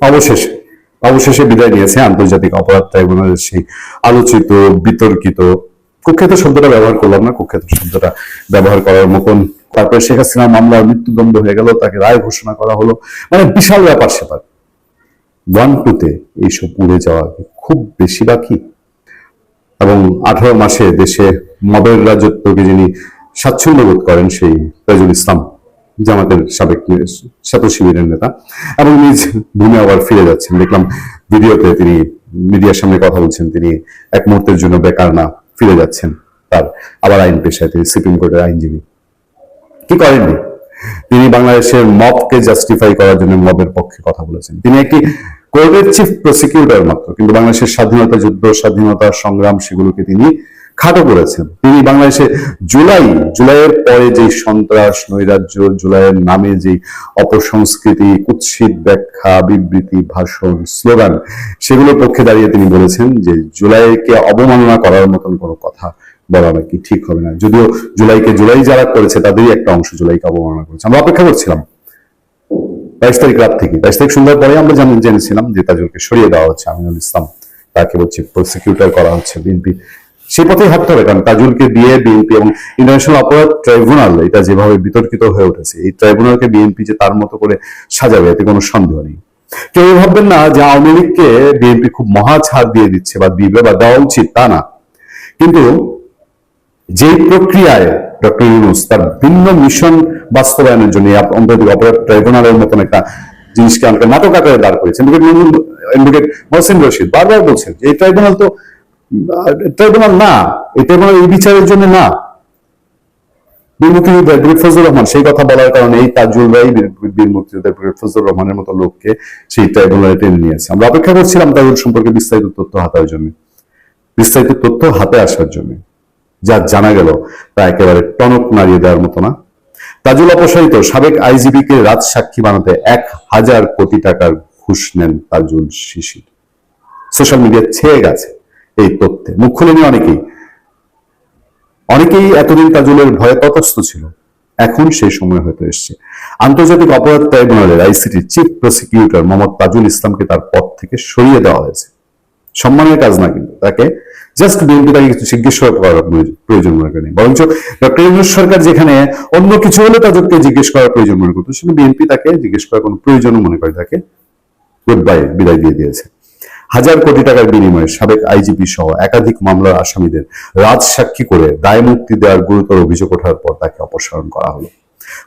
অবশেষে অবশেষে বিদায় নিয়েছে আন্তর্জাতিক অপরাধ ট্রাইব্যুনালের সেই আলোচিত বিতর্কিত, কুখ্যাত শব্দটা ব্যবহার করলাম না, কুখ্যাত শব্দটা ব্যবহার করার মতন। তারপরে শেখ হাসিনা মামলার মৃত্যুদণ্ড হয়ে গেল, তাকে রায় ঘোষণা করা হলো, মানে বিশাল ব্যাপার সেপার। 1-2-তে এইসব উড়ে যাওয়া খুব বেশি বাকি। এবং 18 মাসে দেশে মবের রাজত্বকে যিনি স্বাচ্ছন্দ্য বোধ করেন, সেই তাজুল ইসলাম, জামাতের সাবেক ছাত্র শিবিরের নেতা, এবং নিজ ভূমি আবার ফিরে যাচ্ছেন। দেখলাম ভিডিওতে তিনি মিডিয়ার সামনে কথা বলছেন, তিনি এক মুহূর্তের জন্য বেকার না, ফিরে যাচ্ছেন তার আবার আইন পেশায়। তিনি সুপ্রিম কোর্টের আইনজীবী। কি করেননি, তিনি বাংলাদেশের মবকে জাস্টিফাই করার জন্য মবের পক্ষে কথা বলেছেন। তিনি একটি কোর্টের চিফ প্রসিকিউটর মাত্র, কিন্তু বাংলাদেশের স্বাধীনতা যুদ্ধ, স্বাধীনতা সংগ্রাম, সেগুলোকে তিনি খাটো করেছেন। তিনি বাংলাদেশে জুলাইয়ের পরে যে সন্ত্রাস, নৈরাজ্য, জুলাইয়ের নামে যে অপসংস্কৃতি, কুৎসিত ব্যাখ্যা, বিবৃতি, ভাষণ, স্লোগান, সেগুলোর পক্ষে দাঁড়িয়ে তিনি বলেছেন যে জুলাইকে অবমাননা করার মতন কোনো কথা বলা নাকি ঠিক হবে না। যদিও জুলাই যারা করেছে তাদেরই একটা অংশ জুলাইকে অবমাননা করেছে। আমরা অপেক্ষা করছিলাম 22 তারিখ রাত থেকে। 22 তারিখ সন্ধ্যার পরে আমরা জেনেছিলাম যে তাজুলকে সরিয়ে দেওয়া হচ্ছে, আমিনুল ইসলাম তাকে হচ্ছে প্রসিকিউটর করা হচ্ছে। বিএনপি সেই পথেই হাঁটতে হবে, কারণ তাজুলকে দিয়ে বিএনপি এবং ইন্টারন্যাশনাল অপরাধ ট্রাইব্যুনাল, এটা যেভাবে বিতর্কিত হয়ে উঠেছে, এই ট্রাইব্যুনালকে বিএনপি যে তার মতো করে সাজাবে, এতে কোনো সন্দেহ নেই। কেউ ভাববেন না যে আওয়ামী লীগকে বিএনপি খুব মহা ছাড় দিয়ে দিচ্ছে বা দিবে বা দেওয়া উচিত, তা না। কিন্তু যে প্রক্রিয়ায় ডক্টর ইউনূস তার ভিন্ন মিশন বাস্তবায়নের জন্য আন্তর্জাতিক অপরাধ ট্রাইব্যুনালের মতন একটা জিনিসকে আমাকে নাটক আকারে দাঁড় করেছেন। অ্যাডভোকেট মহসিন রশিদ বারবার বলছেন যে এই ট্রাইব্যুনাল তো ট্রাইব্যুনাল না, এই ট্রাইব্যুনাল এই বিচারের জন্য না। বীর মুক্তিযোদ্ধা অ্যাডভোকেট ফজলুর রহমান সেই কথা বলার কারণে এই তাজুল ভাই বীর মুক্তিযোদ্ধা অ্যাডভোকেট ফজলুর রহমানের মতো লোককে সেই ট্রাইব্যুনালে টেনে নিয়েছে। আমরা অপেক্ষা করছিলাম তাজুল সম্পর্কে বিস্তারিত তথ্য হাতে আসার জন্য। যা জানা গেল তা একেবারে টনক নাড়িয়ে দেওয়ার মতো না। তাজুল অপসারিত সাবেক আইজিপি কে রাজ সাক্ষী বানাতে 1000 কোটি টাকার ঘুষ নেন তাজুল শিশির। সোশ্যাল মিডিয়া ছেয়ে গেছে এই তথ্যে, মুখ খুলেনি অনেকেই এতদিন তাজুলের ভয়ে তটস্থ ছিল। এখন সেই সময় হয়তো এসছে। আন্তর্জাতিক অপরাধ ট্রাইব্যুনালের আইসিটির চিফ প্রসিকিউটর মোহাম্মদ তাজুল ইসলামকে তার পদ থেকে সরিয়ে দেওয়া হয়েছে। সম্মানের কাজ না, কিন্তু তাকে জাস্ট বিএনপি তাকে কিছু জিজ্ঞেস করার প্রয়োজন মনে করেনি। বরঞ্চ ডক্টর ইউনূস সরকার যেখানে অন্য কিছু হলে তাদেরকে জিজ্ঞেস করার প্রয়োজন মনে করতো, সেখানে বিএনপি তাকে জিজ্ঞেস করার কোনো প্রয়োজনও মনে করে তাকে গুড বাই, বিদায় দিয়ে দিয়েছে। 1000 কোটি টাকার বিনিময়ে সাবেক আইজিপি সহ একাধিক মামলার আসামিদের রাজ সাক্ষী করে দায় মুক্তি দেওয়ার গুরুতর অভিযোগ ওঠার পর তাকে অপসারণ করা হলো।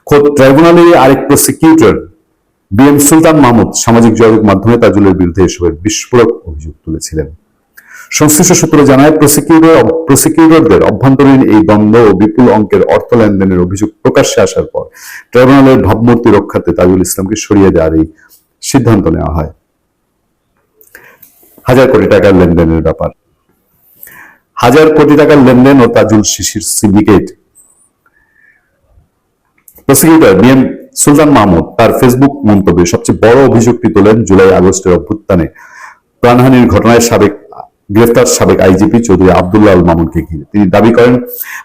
খোদ ট্রাইব্যুনালের আরেক প্রসিকিউটর বিএম সুলতান মাহমুদ সামাজিক যোগাযোগ মাধ্যমে তাজুলের বিরুদ্ধে এসবের বিস্ফোরক অভিযোগ তুলেছিলেন। সংশ্লিষ্ট সূত্র জানায়, প্রসিকিউটরদের অভ্যন্তরীণ এই দ্বন্দ্ব ও বিপুল অঙ্কের অর্থ লেনদেনের অভিযোগ প্রকাশ্যে আসার পর ট্রাইব্যুনালের ভাবমূর্তি রক্ষার্থে তাজুল ইসলামকে সরিয়ে দেওয়ার এই সিদ্ধান্ত নেওয়া হয়। 1000 কোটি টাকার লেনদেনের ব্যাপার, 1000 কোটি টাকার লেনদেন ও তাজুল শিশির সিন্ডিকেট। প্রসিকিউটর বিএম সুলতান মাহমুদ তার ফেসবুক মন্তব্যে সবচেয়ে বড় অভিযোগটি তোলেন জুলাই আগস্টের অভ্যুত্থানে প্রাণহানির ঘটনায় গ্রেফতার সাবেক আইজিপি চৌধুরী আব্দুল্লাহ আল মামুনকে ঘিরে। তিনি দাবি করেন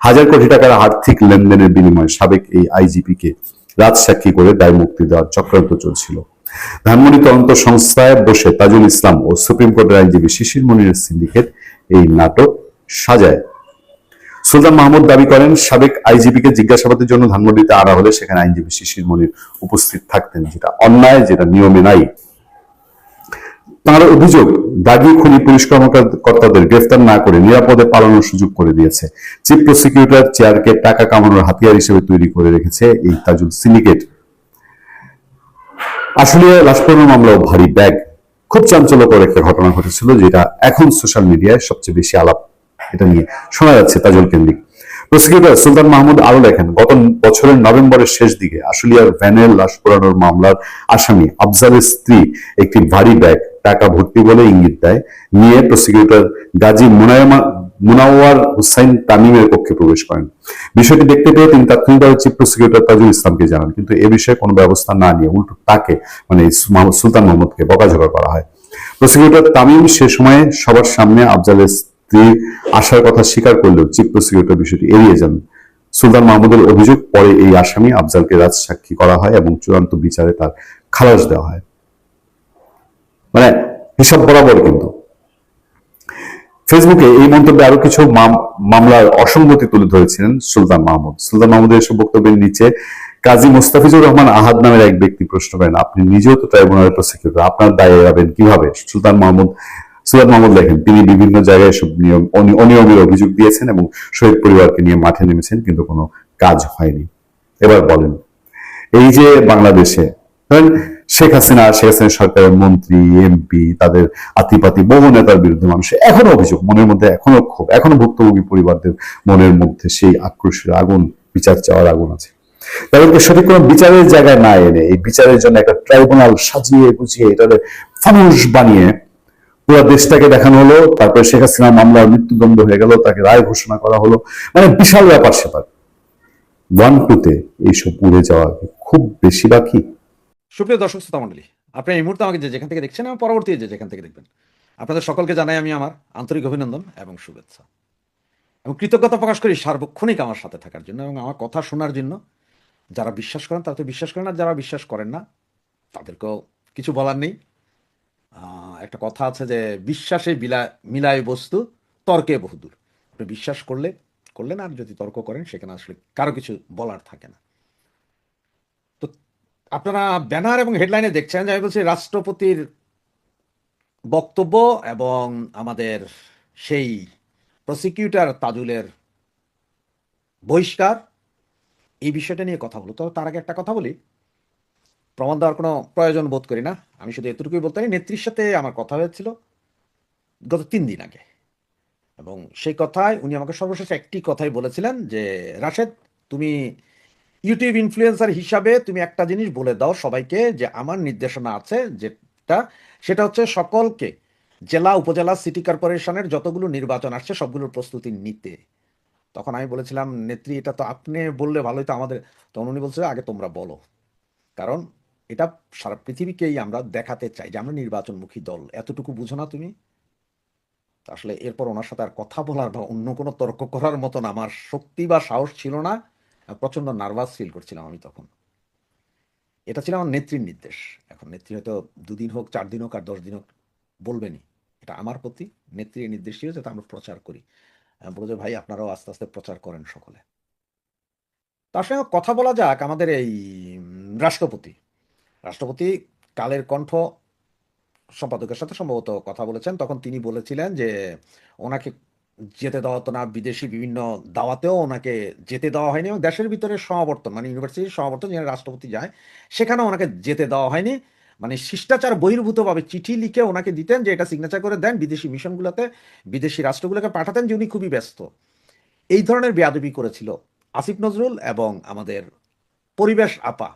1000 কোটি টাকার আর্থিক লেনদেনের বিনিময়ে সাবেক এই আইজিপি কে রাজ সাক্ষী করে দায় মুক্তি দেওয়ার চক্রান্ত চলছিল। ধানমন্ডি তদন্ত সংস্থায় বসে তাজুল ইসলাম ও সুপ্রিম কোর্টের আইনজীবী শিশির মনিরের সিন্ডিকেট এই নাটক সাজায়। সুলতান মাহমুদ দাবি করেন, সাবেক আইজিপি কে জিজ্ঞাসাবাদের জন্য ধানমন্ডিতে আনা হলে সেখানে আইনজীবী শিশির মনির উপস্থিত থাকতেন, যেটা অন্যায়, যেটা নিয়মে নাই। তাঁর অভিযোগ, দাগি খুনি পুলিশ কর্মকর্তাদের গ্রেফতার না করে নিরাপদে পালানোর সুযোগ করে দিয়েছে। চিফ প্রসিকিউটর চেয়ারকে টাকা কামানোর হাতিয়ার হিসেবে তৈরি করে রেখেছে এই তাজুল সিন্ডিকেট। আসলে লাশপড়ানোর মামলাও ভারী ব্যাগ। খুব চাঞ্চল্যকর একটা ঘটনা ঘটেছিল, যেটা এখন সোশ্যাল মিডিয়ায় সবচেয়ে বেশি আলাপ এটা নিয়ে শোনা যাচ্ছে তাজুল কেন্দ্রিক। প্রসিকিউটর সুলতান মাহমুদ আরো লেখেন, গত বছরের নভেম্বরের শেষ দিকে আশুলিয়ার ভ্যানের লাশ পোড়ানোর মামলার আসামি আফজালের স্ত্রী একটি ভারী ব্যাগ টাকা ভর্তি বলে ইঙ্গিত দেয় নিয়ে প্রসিকিউটর গাজী মুনাওয়ার হুসাইন তামিমের কক্ষে প্রবেশ করেন। বিষয়টি দেখতে পেয়ে তিনি তাৎক্ষণিকভাবে চিফ প্রসিকিউটর তাজুল ইসলামকে জানান, কিন্তু এ বিষয়ে কোনো ব্যবস্থা না নিয়ে উল্টো তাকে মানে সুলতান মাহমুদকে বকাঝকা করা হয়। প্রসিকিউটর তামিম সে সময় সবার সামনে আফজালের স্ত্রী আসার কথা স্বীকার করলেও চিফ প্রসিকিউটর বিষয়টি এড়িয়ে যান। সুলতান মাহমুদের অভিযোগ, পরে এই আসামি আফজালকে রাজ সাক্ষী করা হয় এবং চূড়ান্ত বিচারে তার খালাস দেওয়া হয়। হিসাব বরাবর কিন্তু ফেসবুকে এই মন্তব্যে আরো কিছু মামলার অসঙ্গতি তুলে ধরেছিলেন সুলতান মাহমুদ। সুলতান মাহমুদের এসব বক্তব্যের নিচে কাজী মোস্তাফিজুর রহমান আহাদ নামের এক ব্যক্তি প্রশ্ন করেন, আপনি নিজেও তো ট্রাইব্যুনালের প্রসিকিউটর, আপনার দায় এড়াবেন কিভাবে? সুলতান মাহমুদ লেখেন, তিনি বিভিন্ন জায়গায় সব অনিয়মের অভিযোগ দিয়েছেন এবং শহীদ পরিবারকে নিয়ে মাঠে নেমেছেন, কিন্তু কোনো কাজ হয়নি। এবার বলেন, এই যে বাংলাদেশে ধরেন শেখ হাসিনা সরকারের মন্ত্রী, এমপি, তাদের আতিপাতি বহু নেতার বিরুদ্ধে মানুষের এখনো অভিযোগ, মনের মধ্যে এখনো ক্ষোভ, এখনো ভুক্তভোগী পরিবারদের মনের মধ্যে সেই আক্রোশের আগুন, বিচার চাওয়ার আগুন আছে। তাদেরকে সঠিক কোনো বিচারের জায়গায় না এনে এই বিচারের জন্য একটা ট্রাইব্যুনাল সাজিয়ে গুছিয়ে এটাকে ফানুস বানিয়ে পুরো দেশটাকে দেখানো হলো, তারপরে শেখ হাসিনা মামলার মৃত্যুদণ্ড হয়ে গেল, তাকে রায় ঘোষণা করা হলো, মানে বিশাল ব্যাপার সেপার। 1-2-তে এইসব উড়ে যাওয়া খুব বেশি বাকি। সুপ্রিয় দর্শক শ্রোতা মণ্ডলী, আপনি এই মুহূর্তে আমাকে যেখান থেকে দেখছেন এবং পরবর্তী যেখান থেকে দেখবেন, আপনাদের সকলকে জানাই আমি আমার আন্তরিক অভিনন্দন এবং শুভেচ্ছা এবং কৃতজ্ঞতা প্রকাশ করি সার্বক্ষণিক আমার সাথে থাকার জন্য এবং আমার কথা শোনার জন্য। যারা বিশ্বাস করেন তারা তো বিশ্বাস করেন, আর যারা বিশ্বাস করেন না তাদেরকেও কিছু বলার নেই। একটা কথা আছে যে বিশ্বাসে মিলায় বস্তু, তর্কে বহুদূর। আপনি বিশ্বাস করলেন, আর যদি তর্ক করেন সেখানে আসলে কারো কিছু বলার থাকে না। তো আপনারা ব্যানার এবং হেডলাইনে দেখছেন যে আমি বলছি রাষ্ট্রপতির বক্তব্য এবং আমাদের সেই প্রসিকিউটর তাজুলের বহিষ্কার, এই বিষয়টা নিয়ে কথা বলো। তো তার আগে একটা কথা বলি, প্রমাণ দেওয়ার কোনো প্রয়োজন বোধ করি না, আমি শুধু এতটুকুই বলতে পারি, নেত্রীর সাথে আমার কথা হয়েছিল গত 3 দিন আগে, এবং সেই কথায় উনি আমাকে সর্বশেষ একটি কথাই বলেছিলেন যে রাশেদ, তুমি ইউটিউব ইনফ্লুয়েন্সার হিসাবে তুমি একটা জিনিস বলে দাও সবাইকে, যে আমার নির্দেশনা আছে সেটা হচ্ছে সকলকে জেলা, উপজেলা, সিটি কর্পোরেশনের যতগুলো নির্বাচন আসছে সবগুলোর প্রস্তুতি নিতে। তখন আমি বলেছিলাম, নেত্রী এটা তো আপনি বললে ভালোই তো আমাদের। তখন উনি বলছে, আগে তোমরা বলো, কারণ এটা সারা পৃথিবীকেই আমরা দেখাতে চাই যে আমরা নির্বাচনমুখী দল, এতটুকু বুঝো না তুমি? আসলে এরপর ওনার সাথে আর কথা বলার বা অন্য কোনো তর্ক করার মতন আমার শক্তি বা সাহস ছিল না। প্রচন্ড নার্ভাস ফিল করছিলাম আমি তখন। এটা ছিল আমার নেত্রীর নির্দেশ। এখন নেত্রী হয়তো 2 দিন হোক, 4 দিন হোক, আর 10 দিন হোক বলবেনি। এটা আমার প্রতি নেত্রীর নির্দেশ ছিল যাতে আমরা প্রচার করি। বলো যে ভাই আপনারাও আস্তে আস্তে প্রচার করেন সকলে। তার সঙ্গে কথা বলা যাক আমাদের এই রাষ্ট্রপতি কালের কণ্ঠ সম্পাদকের সাথে সম্ভবত কথা বলেছেন। তখন তিনি বলেছিলেন যে ওনাকে যেতে দেওয়া হতো না, বিদেশি বিভিন্ন দাওয়াতেও ওনাকে যেতে দেওয়া হয়নি, এবং দেশের ভিতরে সমাবর্তন মানে ইউনিভার্সিটির সমাবর্তন যেখানে রাষ্ট্রপতি যায় সেখানেও ওনাকে যেতে দেওয়া হয়নি। মানে শিষ্টাচার বহির্ভূতভাবে চিঠি লিখে ওনাকে দিতেন যে এটা সিগনেচার করে দেন, বিদেশি মিশনগুলোতে, বিদেশি রাষ্ট্রগুলোকে পাঠাতেন যে উনি খুবই ব্যস্ত। এই ধরনের বেয়াদবি করেছিল আসিফ নজরুল এবং আমাদের পরিবেশ আপা,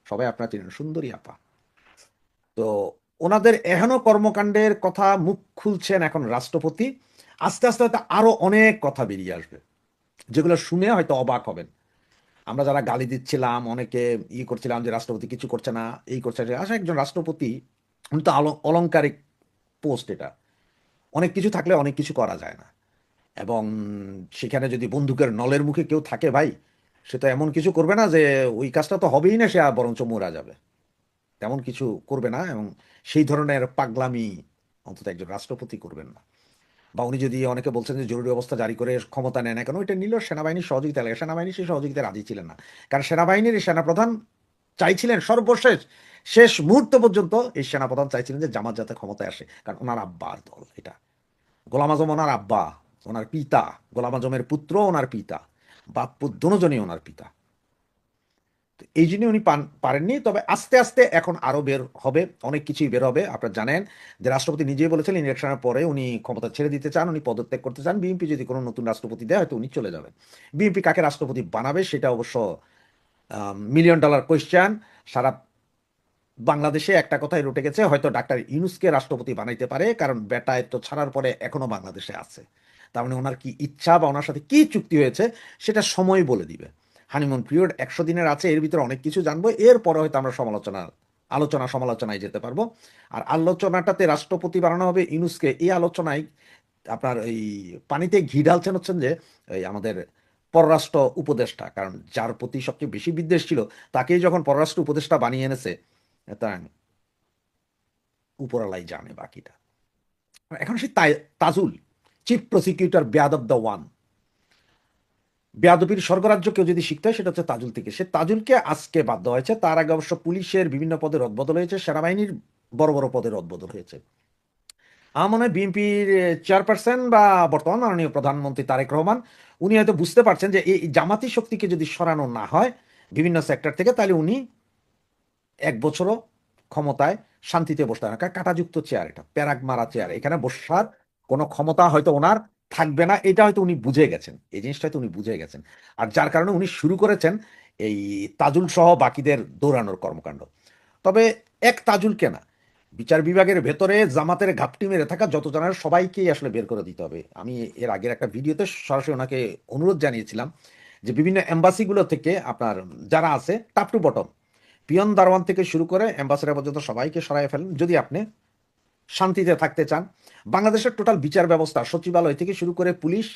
সবাই আপনারা চিনেন, সুন্দরী আপা। তো ওনাদের এহেন কর্মকাণ্ডের কথা মুখ খুলছেন এখন রাষ্ট্রপতি। আস্তে আস্তে হয়তো আরো অনেক কথা বেরিয়ে আসবে যেগুলো শুনে হয়তো অবাক হবেন। আমরা যারা গালি দিচ্ছিলাম, অনেকে করছিলাম যে রাষ্ট্রপতি কিছু করছে না, এই করছে, আসলে একজন রাষ্ট্রপতি, উনি তো অলংকারিক পোস্ট, এটা অনেক কিছু থাকলে অনেক কিছু করা যায় না, এবং সেখানে যদি বন্দুকের নলের মুখে কেউ থাকে ভাই, সে তো এমন কিছু করবে না যে ওই কাজটা তো হবেই না, সে বরঞ্চ মরা যাবে, তেমন কিছু করবে না, এবং সেই ধরনের পাগলামি অন্তত একজন রাষ্ট্রপতি করবেন না। বা উনি যদি, অনেকে বলছেন যে জরুরি অবস্থা জারি করে ক্ষমতা নেয় না কেন, এটা নিল সেনাবাহিনীর সহযোগিতা লাগে, সেনাবাহিনী সেই সহযোগিতা রাজি ছিলেন না, কারণ সেনাবাহিনীর সেনাপ্রধান চাইছিলেন সর্বশেষ শেষ মুহূর্ত পর্যন্ত, এই সেনাপ্রধান চাইছিলেন যে জামাত যাতে ক্ষমতায় আসে, কারণ ওনার আব্বার দল এটা। গোলাম আজম ওনার আব্বা, ওনার পিতা, গোলাম আজমের পুত্র ওনার পিতা, বাপ দুজনই ওনার পিতা। এই জন্য উনি পারেননি। তবে আস্তে আস্তে এখন আরো বের হবে, অনেক কিছুই বের হবে। আপনারা জানেন যে রাষ্ট্রপতি নিজেই বলেছেন ইলেকশনের পরে উনি ক্ষমতা ছেড়ে দিতে চান, উনি পদত্যাগ করতে চান। বিএনপি যদি কোনো নতুন রাষ্ট্রপতি দেয় হয়তো উনি চলে যাবেন। বিএনপি কাকে রাষ্ট্রপতি বানাবে সেটা অবশ্য $1,000,000 কোয়েশ্চেন। সারা বাংলাদেশে একটা কথাই রটে গেছে, হয়তো ডাক্তার ইউনূসকে রাষ্ট্রপতি বানাইতে পারে, কারণ বেটায় তো ছাড়ার পরে এখনো বাংলাদেশে আছে। তার মানে ওনার কি ইচ্ছা বা ওনার সাথে কি চুক্তি হয়েছে সেটা সময় বলে দিবে। হানিমুন পিরিয়ড 100 দিনের আছে, এর ভিতরে অনেক কিছু জানবো, এরপরে হয়তো আমরা আলোচনা সমালোচনায় যেতে পারবো। আর আলোচনাটাতে রাষ্ট্রপতি বানানো হবে ইউনূসকে, এই আলোচনায় আপনার এই পানিতে ঘি ঢালছেন হচ্ছেন যে এই আমাদের পররাষ্ট্র উপদেষ্টা, কারণ যার প্রতি সবচেয়ে বেশি বিদ্বেষ ছিল তাকেই যখন পররাষ্ট্র উপদেষ্টা বানিয়ে এনেছে, তাই উপরালাই জানে বাকিটা। এখন সেই তাজুল, চিফ প্রসিকিউটর বেয়াদব দ্য ওয়ান, বেয়াদবির স্বর্গরাজ্য কেউ যদি শিখতে হয় সেটা হচ্ছে তাজুল থেকে। সে তাজুলকে আজকে বাধ্য হয়েছে। তার আগে অবশ্য পুলিশের বিভিন্ন পদে রদবদল হয়েছে, সেনাবাহিনীর বড় বড় পদে রদবদল হয়েছে। আমার মনে হয় বিএনপির চেয়ারপারসন বা বর্তমান মাননীয় প্রধানমন্ত্রী তারেক রহমান, উনি হয়তো বুঝতে পারছেন যে এই জামাতি শক্তিকে যদি সরানো না হয় বিভিন্ন সেক্টর থেকে, তাহলে উনি এক বছরও ক্ষমতায় শান্তিতে বসতে পারে না। কারণ কাঁটাযুক্ত চেয়ার, এটা প্যারাগ মারা চেয়ার, এখানে বসার কোনো ক্ষমতা হয়তো ওনার থাকবে না। এটা হয়তো উনি বুঝে গেছেন, এই জিনিসটা হয়তো উনি বুঝে গেছেন। আর যার কারণে উনি শুরু করেছেন এই তাজুল সহ বাকিদের দৌড়ানোর কর্মকাণ্ড। তবে এক তাজুলকে না, বিচার বিভাগের ভেতরে জামাতের ঘাপটি মেরে থাকা যত জনের সবাইকেই আসলে বের করে দিতে হবে। আমি এর আগের একটা ভিডিওতে সরাসরি ওনাকে অনুরোধ জানিয়েছিলাম যে বিভিন্ন এম্বাসিগুলো থেকে আপনার যারা আছে টপ টু বটম, পিয়ন দারওয়ান থেকে শুরু করে অ্যাম্বাসেডার পর্যন্ত সবাইকে সরাই ফেলেন যদি আপনি শান্তিতে থাকতে চান। বাংলাদেশের টোটাল বিচার ব্যবস্থা সচিবালয় থেকে শুরু করে পুলিশ,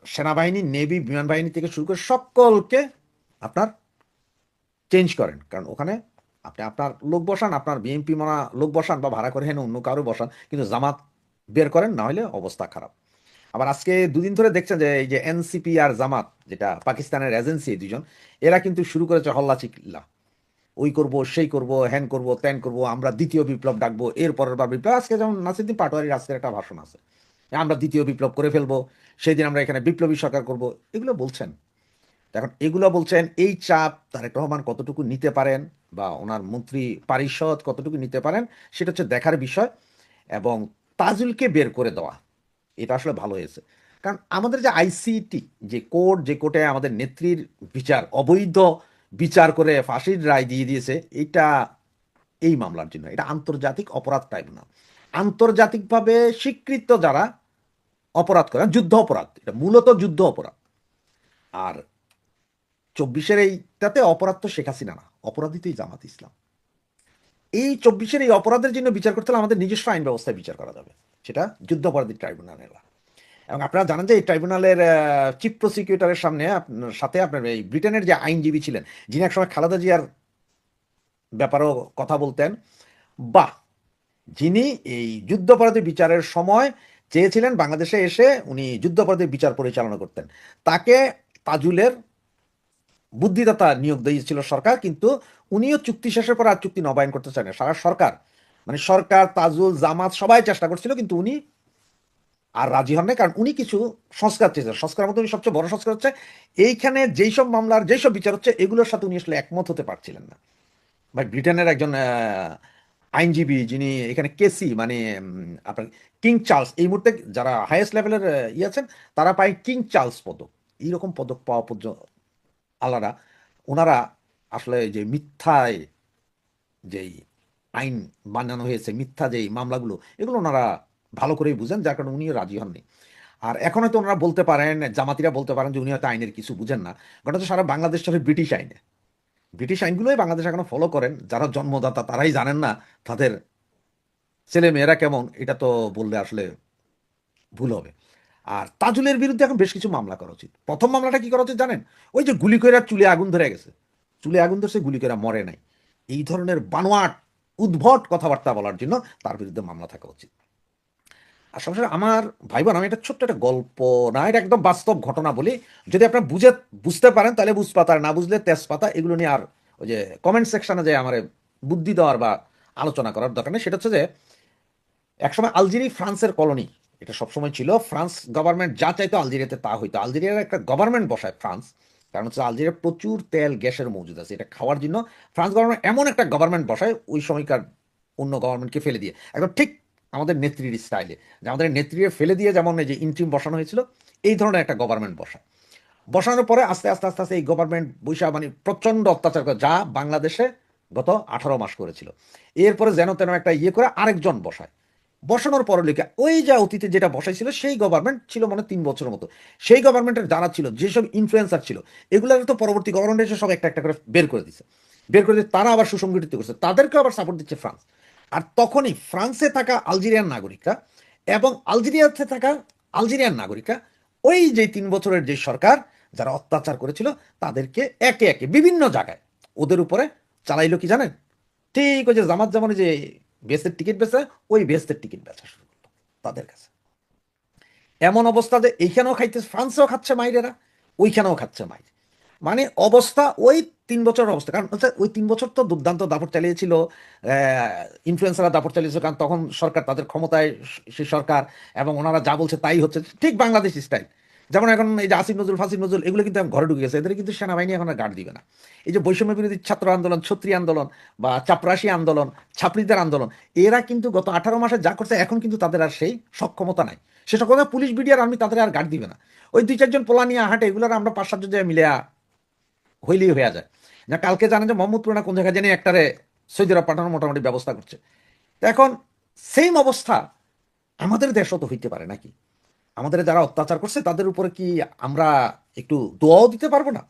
সেনাবাহিনী, নেভি, বিমান বাহিনী থেকে শুরু করে সকলকে আপনার চেঞ্জ করেন। কারণ ওখানে আপনি আপনার লোক বসান, আপনার বিএনপি মানা লোক বসান বা ভাড়া করে হেন অন্য কারো বসান, কিন্তু জামাত বের করেন, না হলে অবস্থা খারাপ। আবার আজকে দুদিন ধরে দেখছেন যে এই যে এনসিপি আর জামাত, যেটা পাকিস্তানের এজেন্সি, দুজন এরা কিন্তু শুরু করেছে হল্লা চিল্লা, ওই করব সেই করব, হ্যান করব ত্যান করব, আমরা দ্বিতীয় বিপ্লব ডাকবো, এর পরের বার বিপ্লব। আজকে যেমন নাসিরুদ্দিন পাটোয়ারির আজকের একটা ভাষণ আছে, আমরা দ্বিতীয় বিপ্লব করে ফেলবো, সেই দিন আমরা এখানে বিপ্লবী সরকার করব, এগুলো বলছেন। এখন এগুলো বলছেন, এই চাপ তারেক রহমান কতটুকু নিতে পারেন বা ওনার মন্ত্রী পরিষদ কতটুকু নিতে পারেন সেটা হচ্ছে দেখার বিষয়। এবং তাজুলকে বের করে দেওয়া, এটা আসলে ভালো হয়েছে। কারণ আমাদের যে আইসিটি, যে কোর্ট, যে কোর্টে আমাদের নেত্রীর বিচার অবৈধ বিচার করে ফাঁসির রায় দিয়ে দিয়েছে, এটা এই মামলার জন্য এটা আন্তর্জাতিক অপরাধ ট্রাইব্যুনাল, আন্তর্জাতিকভাবে স্বীকৃত যারা অপরাধ করে, যুদ্ধ অপরাধ, এটা মূলত যুদ্ধ অপরাধ। আর 24-এর এইটাতে অপরাধ তো শেখ হাসিনা না, অপরাধী তো এই জামাত ইসলাম। এই 24-এর এই অপরাধের জন্য বিচার করতে হলে আমাদের নিজস্ব আইন ব্যবস্থায় বিচার করা যাবে, সেটা যুদ্ধ অপরাধী ট্রাইব্যুনাল। এবং আপনারা জানেন যে এই ট্রাইব্যুনালের চিফ প্রসিকিউটরের সাথে আপনার এই ব্রিটেনের যে আইনজীবী ছিলেন, যিনি একসময় খালেদা জিয়ার ব্যাপারেও কথা বলতেন, বা যিনি এই যুদ্ধাপরাধী বিচারের সময় চেয়েছিলেন বাংলাদেশে এসে উনি যুদ্ধাপরাধী বিচার পরিচালনা করতেন, তাকে তাজুলের বুদ্ধিদাতা নিয়োগ দিয়েছিল সরকার। কিন্তু উনিও চুক্তি শেষের পর আর চুক্তি নবায়ন করতে চান না। সারা সরকার, মানে সরকার, তাজুল, জামাত সবাই চেষ্টা করছিল, কিন্তু উনি আর রাজি হন নাই। কারণ উনি কিছু সংস্কার চেয়েছেন। সংস্কারের মধ্যে উনি সবচেয়ে বড় সংস্কার হচ্ছে এইখানে যেই সব মামলার যেই সব বিচার হচ্ছে এগুলোর সাথে উনি আসলে একমত হতে পারছিলেন না। বাট ব্রিটেনের একজন আইনজীবী, যিনি এখানে কেসি, মানে আপনার কিং চার্লস, এই মুহূর্তে যারা হাইয়েস্ট লেভেলের ইয়ে আছেন তারা পায় কিং চার্লস পদক। এইরকম পদক পাওয়া পর্যন্ত আলাদা, ওনারা আসলে যে মিথ্যায় যেই আইন বানানো হয়েছে, মিথ্যা যেই মামলাগুলো, এগুলো ওনারা ভালো করেই বুঝেন, যার কারণে উনিও রাজি হননি। আর এখন হয়তো ওনারা বলতে পারেন, জামাতিরা বলতে পারেন যে উনি হয়তো আইনের কিছু বুঝেন না। কারণ হচ্ছে সারা বাংলাদেশ চলে ব্রিটিশ আইনে, ব্রিটিশ আইনগুলোই বাংলাদেশ এখনো ফলো করেন। যারা জন্মদাতা তারাই জানেন না তাদের ছেলে মেয়েরা কেমন, এটা তো বললে আসলে ভুল হবে। আর তাজুলের বিরুদ্ধে এখন বেশ কিছু মামলা করা উচিত। প্রথম মামলাটা কি করা উচিত জানেন? ওই যে গুলি করে চুলে আগুন ধরে গেছে, চুলে আগুন ধরছে, গুলি করে মরে নাই, এই ধরনের বানোয়াট উদ্ভট কথাবার্তা বলার জন্য তার বিরুদ্ধে মামলা থাকা উচিত। আর সবশেষে আমার ভাই বোন, আমি একটা ছোট্ট একটা গল্প না, এটা একদম বাস্তব ঘটনা বলি। যদি আপনার বুঝতে পারেন তাহলে বুঝপাতা, আর না বুঝলে তেজপাতা, এগুলো নিয়ে আর ওই যে কমেন্ট সেকশনে যে আমার বুদ্ধি দেওয়ার বা আলোচনা করার দরকার নেই। সেটা হচ্ছে যে একসময় আলজেরি ফ্রান্সের কলোনি, এটা সবসময় ছিল। ফ্রান্স গভর্নমেন্ট যা চাইতো আলজেরিয়াতে তা হইতো। আলজেরিয়ার একটা গভর্নমেন্ট বসায় ফ্রান্স, কারণ হচ্ছে আলজেরিয়ার প্রচুর তেল গ্যাসের মজুদ আছে, এটা খাওয়ার জন্য ফ্রান্স গভর্নমেন্ট এমন একটা গভর্নমেন্ট বসায় ওই সময়কার অন্য গভর্নমেন্টকে ফেলে দিয়ে, একদম ঠিক আমাদের নেত্রীর স্টাইলে, যে আমাদের নেত্রীর ফেলে দিয়ে যেমন এই যে ইন্ট্রিম বসানো হয়েছিল, এই ধরনের একটা গভর্নমেন্ট বসানোর পরে আস্তে আস্তে আস্তে আস্তে এই গভর্নমেন্ট বৈশা মানে প্রচণ্ড অত্যাচার করে, যা বাংলাদেশে গত 18 মাস করেছিল। এরপরে যেন তেন একটা ইয়ে করে আরেকজন বসানোর পরে লেখা ওই যে অতীতে যেটা বসাইছিল সেই গভর্নমেন্ট ছিল মানে 3 বছরের মতো। সেই গভর্নমেন্টের যারা ছিল, যেসব ইনফ্লুয়েন্সার ছিল, এগুলোর তো পরবর্তী গভর্নমেন্ট এসে সব একটা একটা করে বের করে দিচ্ছে। বের করে দিয়ে তারা আবার সুসংগঠিত করছে, তাদেরকে আবার সাপোর্ট দিচ্ছে ফ্রান্স। আর তখনই ফ্রান্সে থাকা আলজেরিয়ান নাগরিকরা এবং আলজেরিয়াতে থাকা আলজেরিয়ান নাগরিকরা ওই যে 3 বছরের যে সরকার যারা অত্যাচার করেছিল তাদেরকে একে একে বিভিন্ন জায়গায় ওদের উপরে চালাইলো কি জানেন? ঠিক ওই যে জামাত যেমন যে বেহেশতের টিকিট বেচে, ওই বেহেশতের টিকিট বেচা শুরু করলো তাদের কাছে। এমন অবস্থা যে এইখানেও খাইতে, ফ্রান্সেও খাচ্ছে মাইরেরা, ওইখানেও খাচ্ছে মাইর। মানে অবস্থা ওই 3 বছরের অবস্থা। কারণ হচ্ছে ওই 3 বছর তো দুর্দান্ত দাপট চালিয়েছিল, ইনফ্লুয়েন্সাররা দাপট চালিয়েছিল, কারণ তখন সরকার তাদের ক্ষমতায়, সেই সরকার, এবং ওনারা যা বলছে তাই হচ্ছে, ঠিক বাংলাদেশ স্টাইল। যেমন এখন এই যে আসিফ নজরুল, ফাসিফ নজরুল, এগুলো কিন্তু এখন ঘরে ঢুকে গেছে, এদের কিন্তু সেনাবাহিনী এখন আর গার্ড দিবে না। এই যে বৈষম্য বিরোধী ছাত্র আন্দোলন, ছত্রী আন্দোলন, বা চাপরাশি আন্দোলন, ছাত্রীদের আন্দোলন, এরা কিন্তু গত 18 মাসে যা করছে, এখন কিন্তু তাদের আর সেই সক্ষমতা নাই। সে সক্ষমতা পুলিশ, বিডিআর, আর্মি তাদের আর গার্ড দিবে না। ওই 2-4 জন পোলা নিয়ে হাঁটে, এগুলোর আমরা 5-7 জন জায়গায় মিলে হইলেই হয়ে যায়। না, কালকে জানেন যে মোহাম্মদপুর না কোন জায়গায় জানি একটারে সৌদি আরব পাঠানোর মোটামুটি ব্যবস্থা করছে। তো এখন সেম অবস্থা আমাদের দেশও তো হইতে পারে নাকি? আমাদের যারা অত্যাচার করছে তাদের উপরে কি আমরা একটু দোয়াও দিতে পারবো না?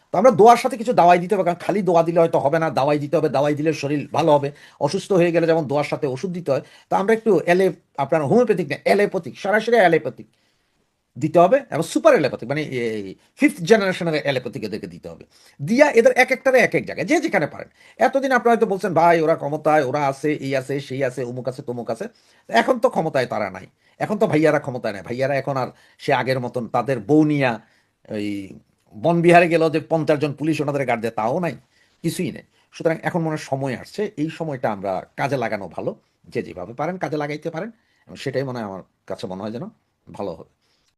তো আমরা দোয়ার সাথে কিছু দাওয়াই দিতে হবে, কারণ খালি দোয়া দিলে হয়তো হবে না, দাওয়াই দিতে হবে। দাওয়াই দিলে শরীর ভালো হবে। অসুস্থ হয়ে গেলে যেমন দোয়ার সাথে ওষুধ দিতে হয়, তো আমরা একটু আপনার হোমিওপ্যাথিক না, অ্যালোপ্যাথিক, সরাসরি অ্যালোপ্যাথিক দিতে হবে, এবং সুপার এলোপ্যাথিক মানে এই 5th জেনারেশনের এলোপ্যাথিক এদেরকে দিতে হবে। দিয়া এদের এক একটারে এক এক জায়গায় যে যেখানে পারেন। এতদিন আপনারা হয়তো বলছেন ভাই ওরা ক্ষমতায়, ওরা আছে, এই আছে, সেই আছে, অমুক আছে, তমুক আছে। এখন তো ক্ষমতায় তারা নাই, এখন তো ভাইয়ারা ক্ষমতায় নাই। ভাইয়ারা এখন আর সে আগের মতন তাদের বউ নিয়া ওই বনবিহারে গেল যে 50 জন পুলিশ ওনাদের গার্ড দেয়, তাও নাই, কিছুই নেই। সুতরাং এখন মনে হয় সময় আসছে, এই সময়টা আমরা কাজে লাগানো ভালো। যে যেভাবে পারেন কাজে লাগাইতে পারেন, এবং সেটাই মনে হয়, আমার কাছে মনে হয় যেন ভালো হবে।